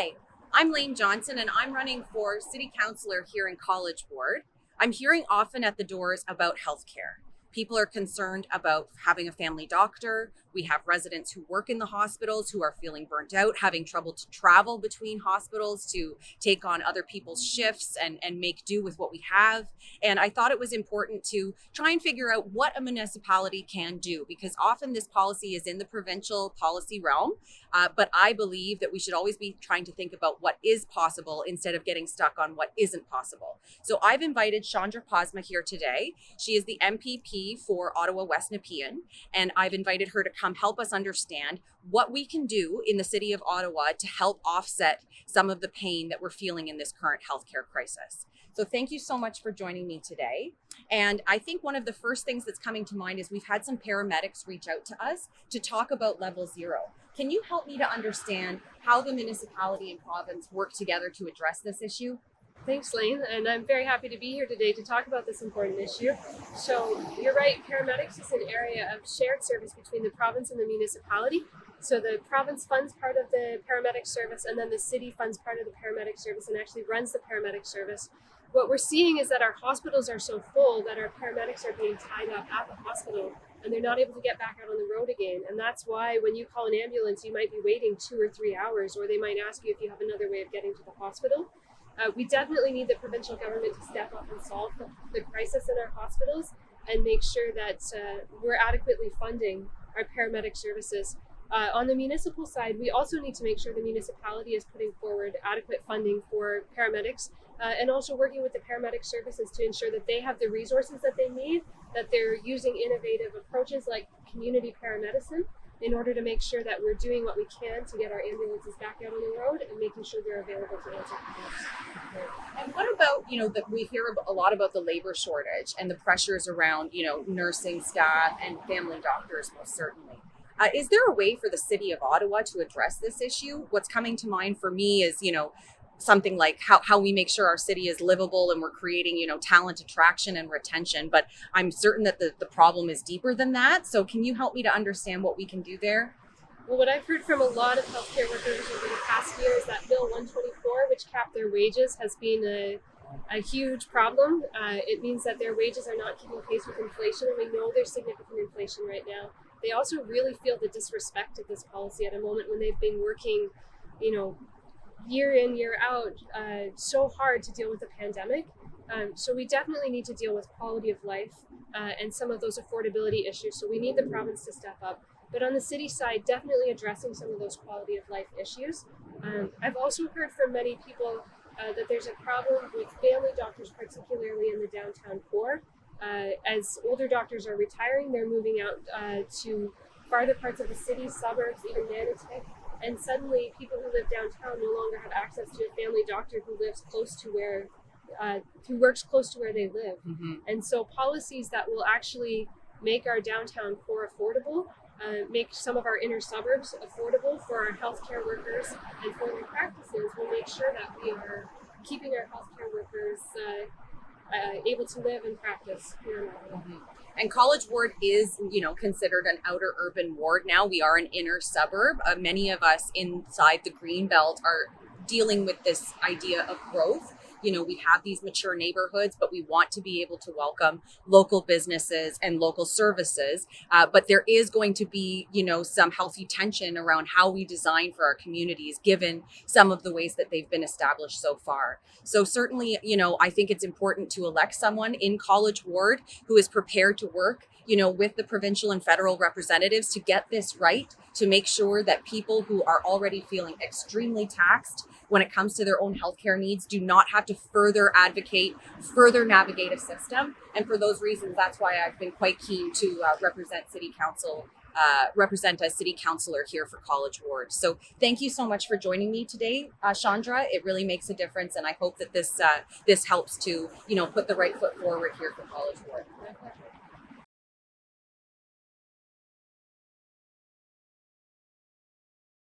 Hi, I'm Laine Johnson and I'm running for City Councilor here in College Ward. I'm hearing often at the doors about healthcare. People are concerned about having a family doctor. We have residents who work in the hospitals who are feeling burnt out, having trouble to travel between hospitals to take on other people's shifts and make do with what we have. And I thought it was important to try and figure out what a municipality can do, because often this policy is in the provincial policy realm. But I believe that we should always be trying to think about what is possible instead of getting stuck on what isn't possible. So I've invited Chandra Pasma here today. She is the MPP for Ottawa West Nepean, and I've invited her to come help us understand what we can do in the city of Ottawa to help offset some of the pain that we're feeling in this current healthcare crisis. So thank you so much for joining me today. And I think one of the first things that's coming to mind is we've had some paramedics reach out to us to talk about level zero. Can you help me to understand how the municipality and province work together to address this issue? Thanks, Laine, and I'm very happy to be here today to talk about this important issue. So you're right, paramedics is an area of shared service between the province and the municipality. So the province funds part of the paramedic service, and then the city funds part of the paramedic service and actually runs the paramedic service. What we're seeing is that our hospitals are so full that our paramedics are being tied up at the hospital and they're not able to get back out on the road again. And that's why when you call an ambulance, you might be waiting 2 or 3 hours, or they might ask you if you have another way of getting to the hospital. We definitely need the provincial government to step up and solve the crisis in our hospitals and make sure that we're adequately funding our paramedic services. On the municipal side, we also need to make sure the municipality is putting forward adequate funding for paramedics and also working with the paramedic services to ensure that they have the resources that they need, that they're using innovative approaches like community paramedicine in order to make sure that we're doing what we can to get our ambulances back out on the road and making sure they're available to answer calls. And what about, that we hear a lot about the labor shortage and the pressures around, nursing staff and family doctors, most certainly. Is there a way for the city of Ottawa to address this issue? What's coming to mind for me is, something like how we make sure our city is livable and we're creating, talent attraction and retention. But I'm certain that the problem is deeper than that. So can you help me to understand what we can do there? Well, what I've heard from a lot of healthcare workers over the past year is that Bill 124, which capped their wages, has been a huge problem. It means that their wages are not keeping pace with inflation, and we know there's significant inflation right now. They also really feel the disrespect of this policy at a moment when they've been working, year in, year out, so hard to deal with the pandemic. So we definitely need to deal with quality of life and some of those affordability issues. So we need the province to step up. But on the city side, definitely addressing some of those quality of life issues. I've also heard from many people that there's a problem with family doctors, particularly in the downtown core. As older doctors are retiring, they're moving out to farther parts of the city, suburbs, even Manotick. And suddenly people who live downtown no longer have access to a family doctor who lives close to who works close to where they live. Mm-hmm. And so policies that will actually make our downtown core affordable, make some of our inner suburbs affordable for our healthcare workers and for their practices will make sure that we are keeping our healthcare workers able to live and practice here in Ottawa. Mm-hmm. And College Ward is, considered an outer urban ward now. We are an inner suburb. Many of us inside the Greenbelt are dealing with this idea of growth. We have these mature neighborhoods, but we want to be able to welcome local businesses and local services. But there is going to be, some healthy tension around how we design for our communities, given some of the ways that they've been established so far. So certainly, I think it's important to elect someone in College Ward who is prepared to work with the provincial and federal representatives to get this right, to make sure that people who are already feeling extremely taxed when it comes to their own healthcare needs do not have to further navigate a system. And for those reasons, that's why I've been quite keen to represent as city councilor here for College Ward. So thank you so much for joining me today, Chandra. It really makes a difference, and I hope that this helps to put the right foot forward here for College Ward.